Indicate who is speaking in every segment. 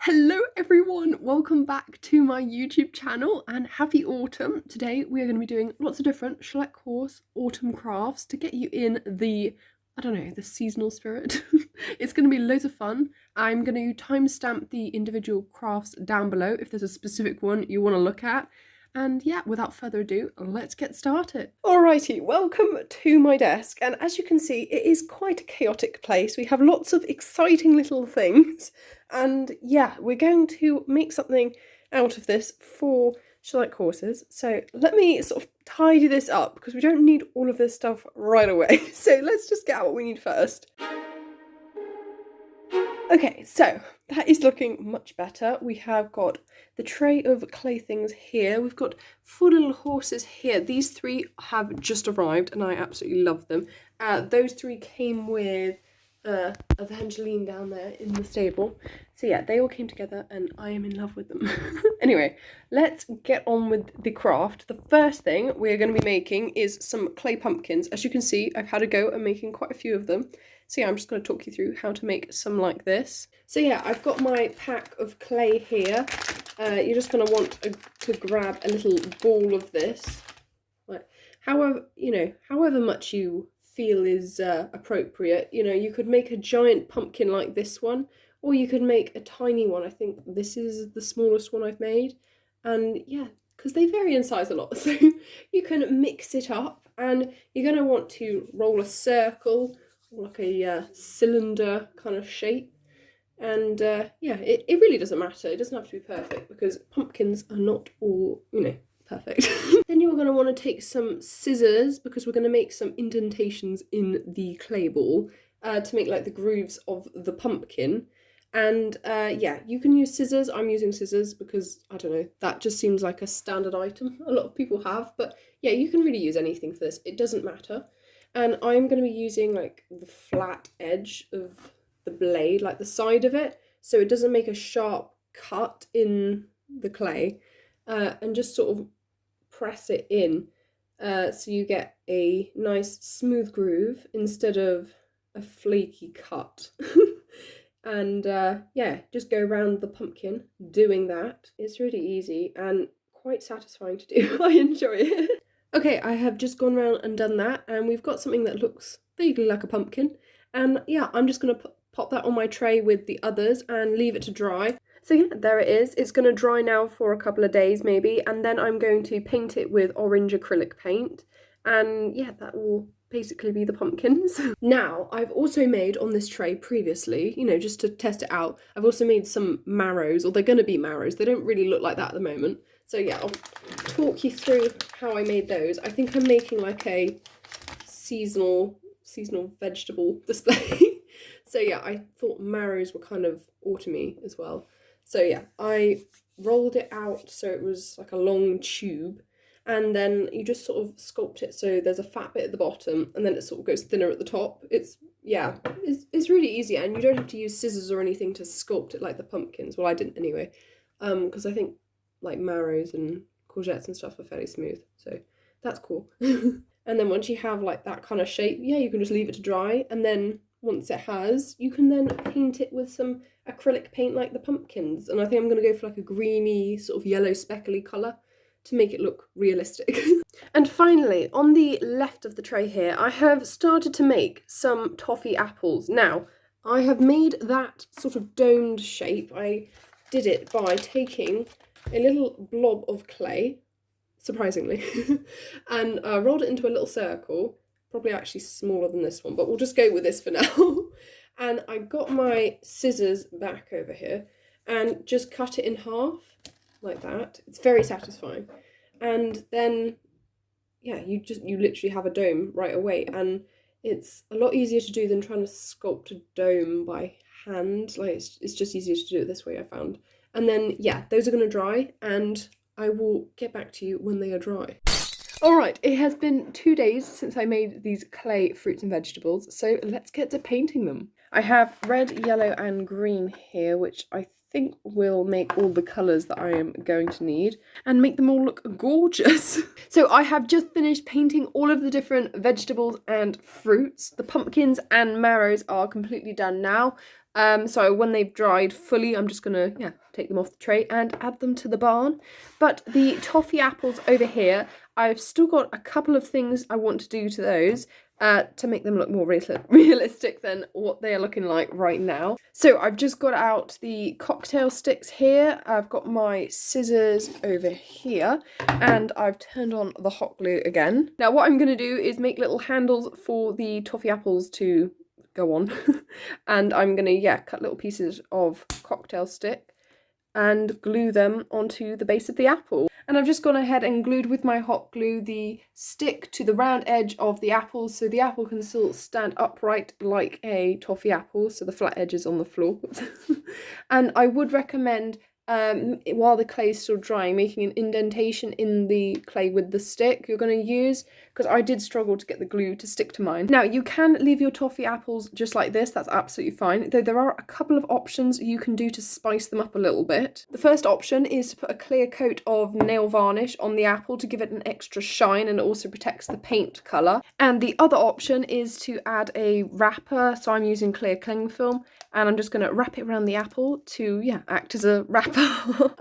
Speaker 1: Hello everyone, welcome back to my YouTube channel and happy autumn. Today we are going to be doing lots of different Schleich autumn crafts to get you in the, the seasonal spirit. It's going to be loads of fun. I'm going to timestamp the individual crafts down below if there's a specific one you want to look at. And yeah, without further ado, let's get started. Alrighty, welcome to my desk. And as you can see, it is quite a chaotic place. We have lots of exciting little things. And yeah, we're going to make something out of this for Schleich horses. So let me sort of tidy this up because we don't need all of this stuff right away. So let's just get out what we need first. Okay, so that is looking much better. We have got the tray of clay things here. We've got 4 little horses here. These 3 have just arrived and I absolutely love them. Those 3 came with Evangeline down there in the stable. So yeah, they all came together and I am in love with them. Anyway, let's get on with the craft. The first thing we're going to be making is some clay pumpkins. As you can see, I've had a go at making quite a few of them. So yeah, I'm just going to talk you through how to make some like this. So yeah, I've got my pack of clay here. You're just going to want to grab a little ball of this. Like, however much you feel is appropriate. You know, you could make a giant pumpkin like this one, or you could make a tiny one. I think this is the smallest one I've made. And yeah, because they vary in size a lot. So you can mix it up and you're going to want to roll a circle, like a cylinder kind of shape. And yeah, it really doesn't matter. It doesn't have to be perfect because pumpkins are not all, perfect. Then you're going to want to take some scissors because we're going to make some indentations in the clay ball to make like the grooves of the pumpkin. And yeah, you can use scissors. I'm using scissors because, I don't know, that just seems like a standard item a lot of people have. But yeah, you can really use anything for this. It doesn't matter. And I'm going to be using like the flat edge of the blade, like the side of it, so it doesn't make a sharp cut in the clay, and just sort of press it in so you get a nice smooth groove instead of a flaky cut. And yeah, just go around the pumpkin doing that. It's really easy and quite satisfying to do. I enjoy it. Okay, I have just gone around and done that, and we've got something that looks vaguely like a pumpkin. And yeah, I'm just going to pop that on my tray with the others and leave it to dry. So yeah, there it is. It's going to dry now for a couple of days maybe, and then I'm going to paint it with orange acrylic paint. And yeah, that will basically be the pumpkins. Now, I've also made on this tray previously, just to test it out, I've also made some marrows, or they're going to be marrows. They don't really look like that at the moment. So yeah, I'll talk you through how I made those. I think I'm making like a seasonal vegetable display. So yeah, I thought marrows were kind of autumny as well. So yeah, I rolled it out so it was like a long tube, and then you just sort of sculpt it so there's a fat bit at the bottom and then it sort of goes thinner at the top. It's really easy, and you don't have to use scissors or anything to sculpt it like the pumpkins. Well, I didn't anyway, because I think like marrows and courgettes and stuff are fairly smooth, so that's cool. And then once you have like that kind of shape, yeah, you can just leave it to dry, and then once it has, you can then paint it with some acrylic paint like the pumpkins. And I think I'm going to go for like a greeny sort of yellow speckly colour to make it look realistic. And finally, on the left of the tray here, I have started to make some toffee apples. Now, I have made that sort of domed shape. I did it by taking a little blob of clay, surprisingly, and rolled it into a little circle, probably actually smaller than this one, but we'll just go with this for now. And I got my scissors back over here and just cut it in half like that. It's very satisfying. And then yeah, you literally have a dome right away, and it's a lot easier to do than trying to sculpt a dome by hand. Like it's just easier to do it this way, I found. And then yeah, those are going to dry, and I will get back to you when they are dry. Alright, it has been 2 days since I made these clay fruits and vegetables, so let's get to painting them. I have red, yellow and green here, which I think will make all the colours that I am going to need and make them all look gorgeous. So I have just finished painting all of the different vegetables and fruits. The pumpkins and marrows are completely done now. So when they've dried fully, I'm just gonna, take them off the tray and add them to the barn. But the toffee apples over here, I've still got a couple of things I want to do to those to make them look more realistic than what they are looking like right now. So I've just got out the cocktail sticks here. I've got my scissors over here, and I've turned on the hot glue again. Now what I'm gonna do is make little handles for the toffee apples to go on. And I'm gonna, cut little pieces of cocktail stick and glue them onto the base of the apple. And I've just gone ahead and glued with my hot glue the stick to the round edge of the apple, so the apple can still stand upright like a toffee apple, so the flat edge is on the floor. And I would recommend, while the clay is still drying, making an indentation in the clay with the stick you're going to use, because I did struggle to get the glue to stick to mine. Now you can leave your toffee apples just like this, that's absolutely fine, though there are a couple of options you can do to spice them up a little bit. The first option is to put a clear coat of nail varnish on the apple to give it an extra shine, and it also protects the paint colour. And the other option is to add a wrapper, so I'm using clear cling film, and I'm just going to wrap it around the apple to, act as a wrapper.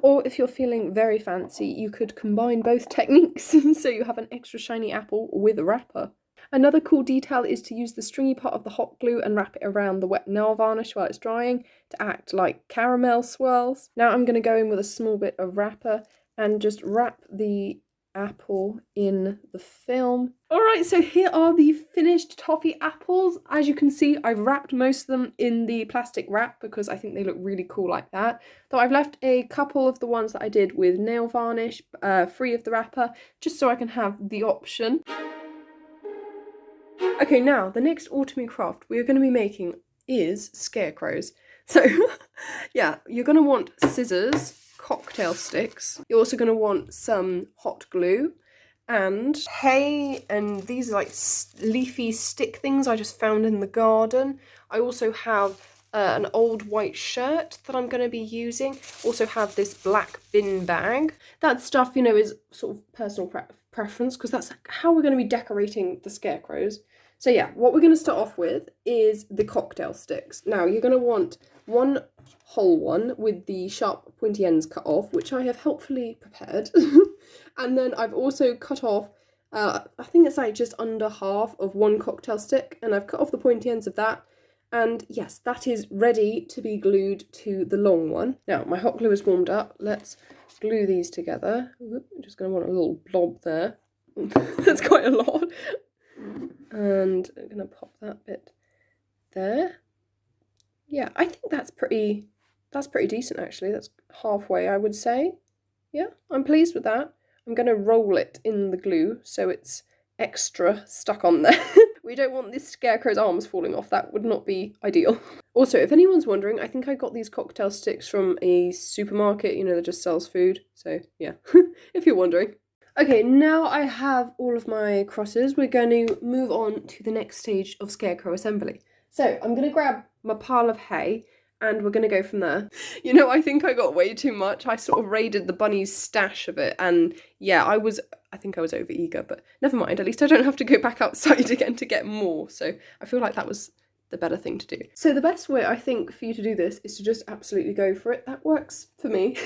Speaker 1: Or if you're feeling very fancy, you could combine both techniques, so you have an extra shiny apple with a wrapper. Another cool detail is to use the stringy part of the hot glue and wrap it around the wet nail varnish while it's drying to act like caramel swirls. Now I'm going to go in with a small bit of wrapper and just wrap the apple in the film. Alright, so here are the finished toffee apples. As you can see, I've wrapped most of them in the plastic wrap because I think they look really cool like that. Though I've left a couple of the ones that I did with nail varnish free of the wrapper, just so I can have the option. Okay, now the next autumny craft we are going to be making is scarecrows. So you're going to want scissors, cocktail sticks. You're also going to want some hot glue and hay, and these are like leafy stick things I just found in the garden. I also have an old white shirt that I'm going to be using. Also have this black bin bag. That stuff, is sort of personal preference, because that's how we're going to be decorating the scarecrows. So what we're going to start off with is the cocktail sticks. Now you're going to want one whole one with the sharp pointy ends cut off, which I have helpfully prepared. And then I've also cut off, I think it's like just under half of one cocktail stick, and I've cut off the pointy ends of that. And yes, that is ready to be glued to the long one. Now my hot glue is warmed up. Let's glue these together. I'm just going to want a little blob there. That's quite a lot. And I'm going to pop that bit there. Yeah, I think that's pretty decent actually. That's halfway, I would say. Yeah, I'm pleased with that. I'm going to roll it in the glue so it's extra stuck on there. We don't want this scarecrow's arms falling off. That would not be ideal. Also, if anyone's wondering, I think I got these cocktail sticks from a supermarket, that just sells food. So yeah, if you're wondering. Okay, now I have all of my crosses, we're going to move on to the next stage of scarecrow assembly. So I'm going to grab my pile of hay and we're going to go from there. I think I got way too much. I sort of raided the bunny's stash of it, and I think I was over eager, but never mind. At least I don't have to go back outside again to get more. So I feel like that was the better thing to do. So the best way I think for you to do this is to just absolutely go for it. That works for me.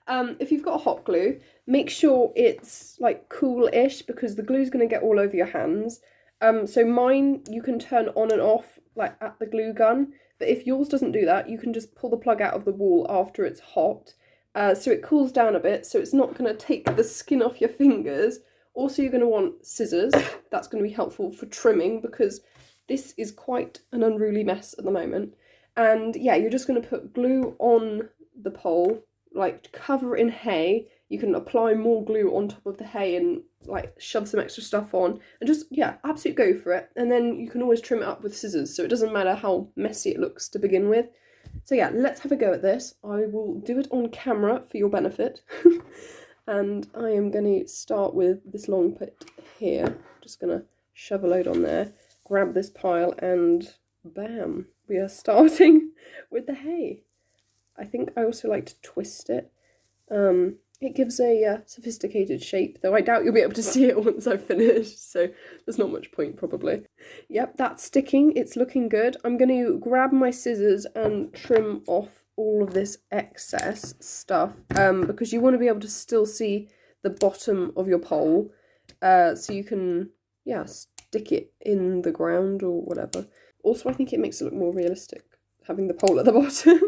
Speaker 1: If you've got hot glue, make sure it's like cool-ish, because the glue's going to get all over your hands. So mine you can turn on and off like at the glue gun, but if yours doesn't do that, you can just pull the plug out of the wall after it's hot, so it cools down a bit, so it's not going to take the skin off your fingers. Also, you're going to want scissors. That's going to be helpful for trimming, because this is quite an unruly mess at the moment. And you're just going to put glue on the pole, like cover it in hay. You can apply more glue on top of the hay and like shove some extra stuff on, and just absolutely go for it. And then you can always trim it up with scissors, so it doesn't matter how messy it looks to begin with. So let's have a go at this. I will do it on camera for your benefit. And I am going to start with this long bit here. Just going to shove a load on there, grab this pile, and bam, we are starting with the hay. I think I also like to twist it. It gives a sophisticated shape, though I doubt you'll be able to see it once I've finished, so there's not much point probably. Yep, that's sticking. It's looking good. I'm going to grab my scissors and trim off all of this excess stuff because you want to be able to still see the bottom of your pole so you can, yeah, stick it in the ground or whatever. Also, I think it makes it look more realistic, having the pole at the bottom.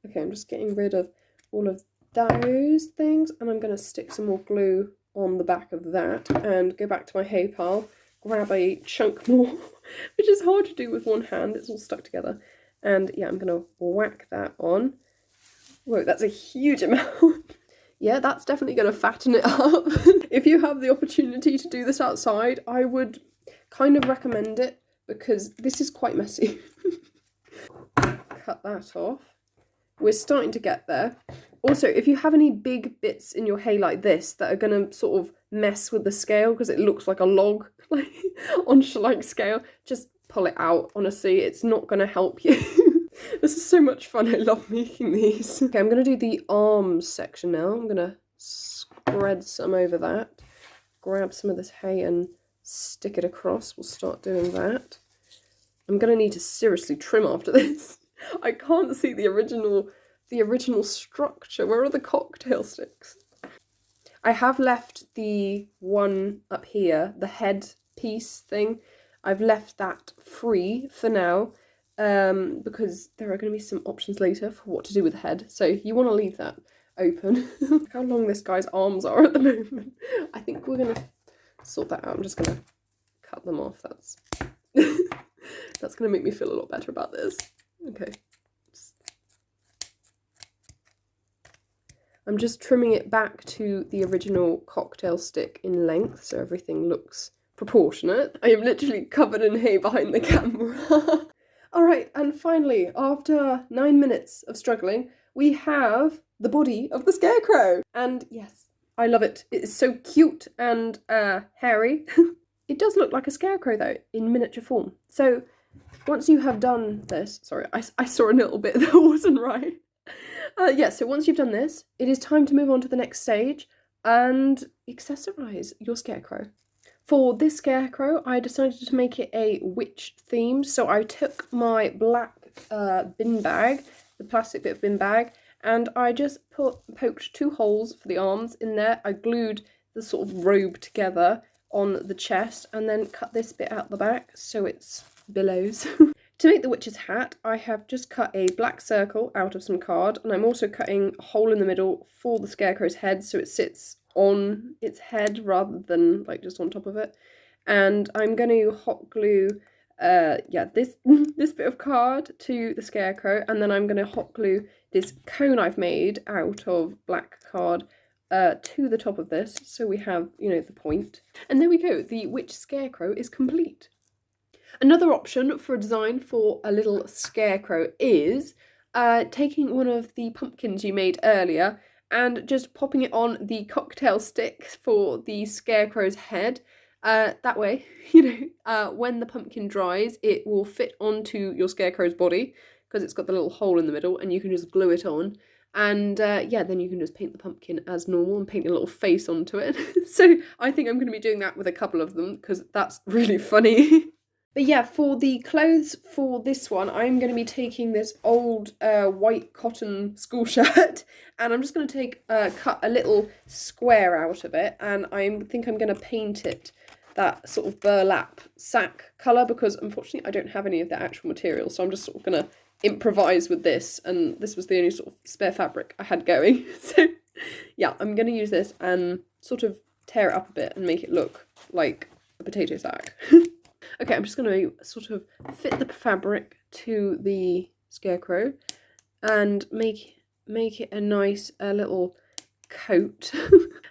Speaker 1: Okay, I'm just getting rid of all of those things, and I'm going to stick some more glue on the back of that and go back to my hay pile, grab a chunk more, which is hard to do with one hand, it's all stuck together. And yeah, I'm going to whack that on. Whoa, that's a huge amount. Yeah, that's definitely going to fatten it up. If you have the opportunity to do this outside, I would kind of recommend it because this is quite messy. Cut that off. We're starting to get there. Also, if you have any big bits in your hay like this that are going to sort of mess with the scale because it looks like a log like on Schleich scale, just pull it out. Honestly, it's not going to help you. This is so much fun. I love making these. Okay, I'm going to do the arms section now. I'm going to spread some over that. Grab some of this hay and stick it across. We'll start doing that. I'm going to need to seriously trim after this. I can't see the original structure. Where are the cocktail sticks? I have left the one up here, the head piece thing. I've left that free for now because there are going to be some options later for what to do with the head. So you want to leave that open. How long this guy's arms are at the moment. I think we're going to sort that out. I'm just going to cut them off. That's that's going to make me feel a lot better about this. Okay. I'm just trimming it back to the original cocktail stick in length so everything looks proportionate. I am literally covered in hay behind the camera. Alright, and finally, after 9 minutes of struggling, we have the body of the Scarecrow. And yes, I love it. It is so cute and hairy. It does look like a scarecrow though, in miniature form. So once you have done this, sorry, I saw a little bit that wasn't right. Yeah, so once you've done this, it is time to move on to the next stage and accessorize your scarecrow. For this scarecrow, I decided to make it a witch theme. So I took my black bin bag, the plastic bit of bin bag, and I just poked 2 holes for the arms in there. I glued the sort of robe together on the chest and then cut this bit out the back so it's billows. To make the witch's hat, I have just cut a black circle out of some card, and I'm also cutting a hole in the middle for the scarecrow's head so it sits on its head rather than like just on top of it. And I'm going to hot glue this bit of card to the scarecrow, and then I'm going to hot glue this cone I've made out of black card to the top of this so we have, you know, the point. And there we go, the witch scarecrow is complete. Another option for a design for a little scarecrow is taking one of the pumpkins you made earlier and just popping it on the cocktail stick for the scarecrow's head. That way, you know, when the pumpkin dries, it will fit onto your scarecrow's body because it's got the little hole in the middle and you can just glue it on. And yeah, then you can just paint the pumpkin as normal and paint a little face onto it. So I think I'm going to be doing that with a couple of them because that's really funny. But yeah, for the clothes for this one, I'm going to be taking this old white cotton school shirt and I'm just going to cut a little square out of it, and I think I'm going to paint it that sort of burlap sack colour because unfortunately I don't have any of the actual material, so I'm just sort of going to improvise with this, and this was the only sort of spare fabric I had going. So yeah, I'm going to use this and sort of tear it up a bit and make it look like a potato sack. Okay, I'm just going to sort of fit the fabric to the scarecrow and make it a nice little coat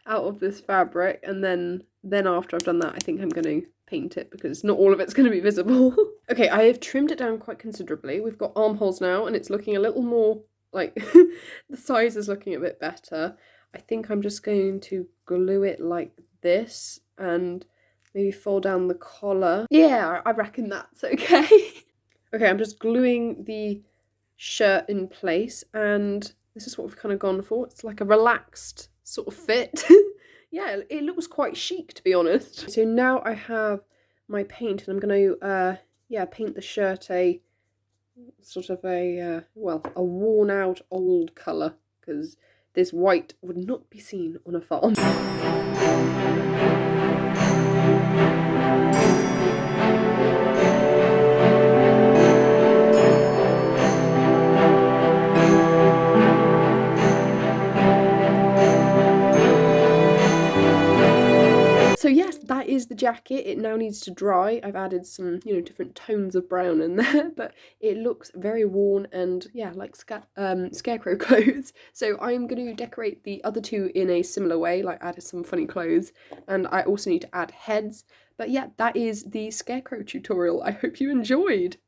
Speaker 1: out of this fabric, and then after I've done that, I think I'm going to paint it because not all of it's going to be visible. Okay, I have trimmed it down quite considerably. We've got armholes now and it's looking a little more like the size is looking a bit better. I think I'm just going to glue it like this and maybe fold down the collar. Yeah, I reckon that's okay. Okay, I'm just gluing the shirt in place, and this is what we've kind of gone for. It's like a relaxed sort of fit. Yeah, it looks quite chic, to be honest. So now I have my paint, and I'm going to yeah, paint the shirt a sort of a well, a worn out old colour, because this white would not be seen on a farm. So yes, that is the jacket. It now needs to dry. I've added some, you know, different tones of brown in there, but it looks very worn and yeah, like scarecrow clothes. So I'm going to decorate the other two in a similar way, like added some funny clothes, and I also need to add heads. But yeah, that is the scarecrow tutorial. I hope you enjoyed.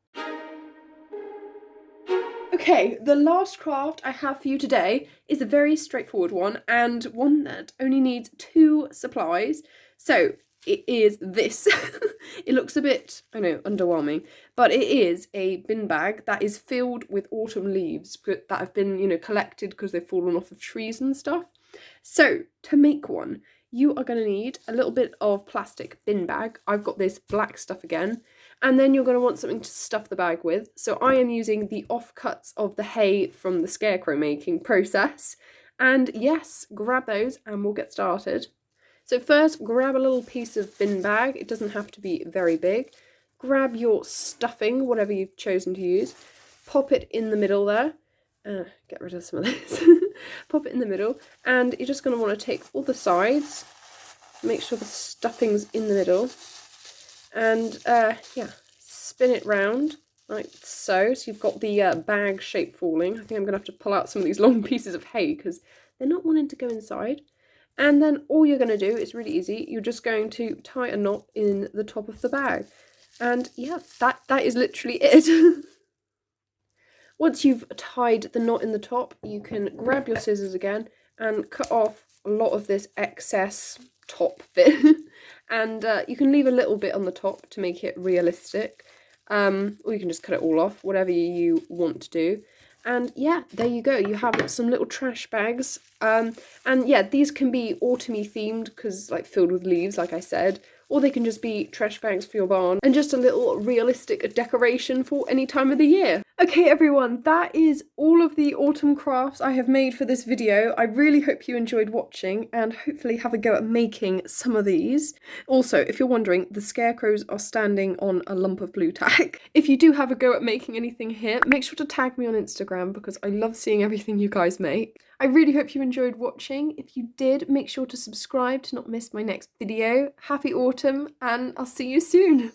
Speaker 1: Okay, the last craft I have for you today is a very straightforward one, and one that only needs 2 supplies. So it is this. It looks a bit, I know, underwhelming, but it is a bin bag that is filled with autumn leaves that have been, you know, collected because they've fallen off of trees and stuff. So to make one, you are going to need a little bit of plastic bin bag. I've got this black stuff again. And then you're going to want something to stuff the bag with. So I am using the offcuts of the hay from the scarecrow making process. And yes, grab those and we'll get started. So first, grab a little piece of bin bag. It doesn't have to be very big. Grab your stuffing, whatever you've chosen to use. Pop it in the middle there. Get rid of some of this. Pop it in the middle. And you're just going to want to take all the sides. Make sure the stuffing's in the middle. And yeah, spin it round like so. So you've got the bag shape falling. I think I'm going to have to pull out some of these long pieces of hay because they're not wanting to go inside. And then all you're going to do is really easy. You're just going to tie a knot in the top of the bag. And yeah, that is literally it. Once you've tied the knot in the top, you can grab your scissors again and cut off a lot of this excess top bit. And you can leave a little bit on the top to make it realistic. Or you can just cut it all off, whatever you want to do. And yeah, there you go. You have some little trash bags. And yeah, these can be autumny themed because like filled with leaves, like I said. Or they can just be trash bags for your barn and just a little realistic decoration for any time of the year. Okay everyone, that is all of the autumn crafts I have made for this video. I really hope you enjoyed watching and hopefully have a go at making some of these. Also, if you're wondering, the scarecrows are standing on a lump of blue tack. If you do have a go at making anything here, make sure to tag me on Instagram because I love seeing everything you guys make. I really hope you enjoyed watching. If you did, make sure to subscribe to not miss my next video. Happy autumn, and I'll see you soon.